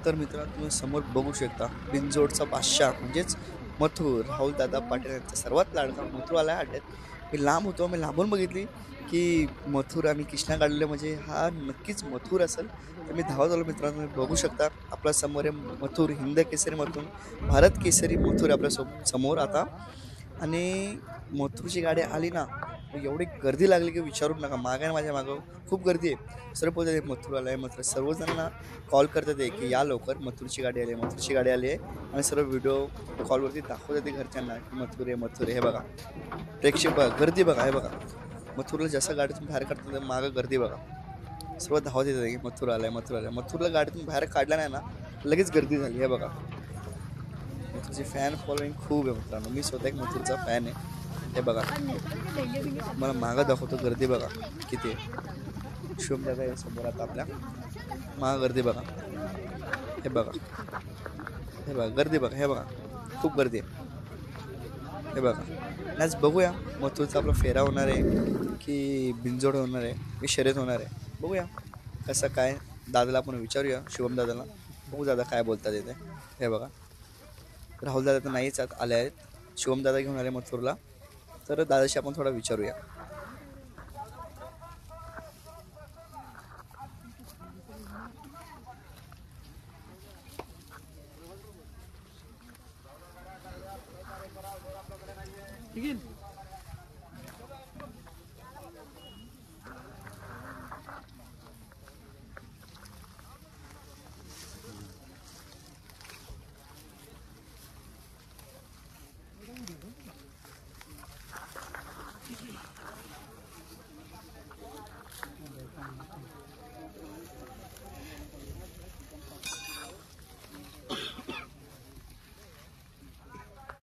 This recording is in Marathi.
तर मित्रांनो तुम्ही समोर बघू शकता बिंजोडचा बादशाह म्हणजेच मथुर राहुल दादा पाटील यांचा सर्वात लाडका मथुर आला अड्ड्यात. मी लांब होतो, मी लांबून बघितली की मथुर आणि कृष्णा काढलेले म्हणजे हा नक्कीच मथुर असेल. तर मी धावत आलो मित्रांनो, तुम्ही बघू शकता आपल्या समोर आहे मथुर, हिंद केसरी मथुर, भारत केसरी मथुर आपल्या समोर आता. आणि मथुरची गाडी आली ना, मग एवढी गर्दी लागली की विचारू नका. मागे ना माझ्या मागं खूप गर्दी आहे. सर्व बोलतात मथुर आलाय मथुर, सर्वजण ना कॉल करतात आहे की या लवकर मथुरची गाडी आली आहे, मथुरची गाडी आली आहे. आणि सर्व व्हिडिओ कॉलवरती दाखवतात ते घरच्यांना की मथुर आहे, मथुर आहे. हे बघा प्रेक्षक बघा, गर्दी बघा, हे बघा. मथुरला जसं गाडीतून बाहेर काढतात मागं गर्दी बघा. सर्व धावत येतात की मथुर आलाय, मथुर आलाय. मथुरला गाडीतून बाहेर काढला नाही ना, लगेच गर्दी झाली. हे बघा मथुरची फॅन फॉलोइंग खूप आहे मित्रांनो. मी स्वतः एक मथुरचा फॅन आहे. हे बघा मला मागं दाखवतो, गर्दी बघा किती आहे. शुभम दादा या समोर आता आपल्या मागं गर्दी बघा. हे बघा, हे बघा गर्दी बघा, हे बघा खूप गर्दी आहे. हे बघा आज बघूया मथुरचा आपला फेरा होणार आहे की बिनजोड होणार आहे की शर्यत होणार आहे. बघूया कसं काय. दादाला आपण विचारूया, शुभम दादाला. बघू दादा काय बोलतात येते. हे बघा राहुल दादा तर नाहीच आले आहेत, शुभम दादा घेऊन आले मथुरला. तर दादाशी आपण थोडा विचारूया.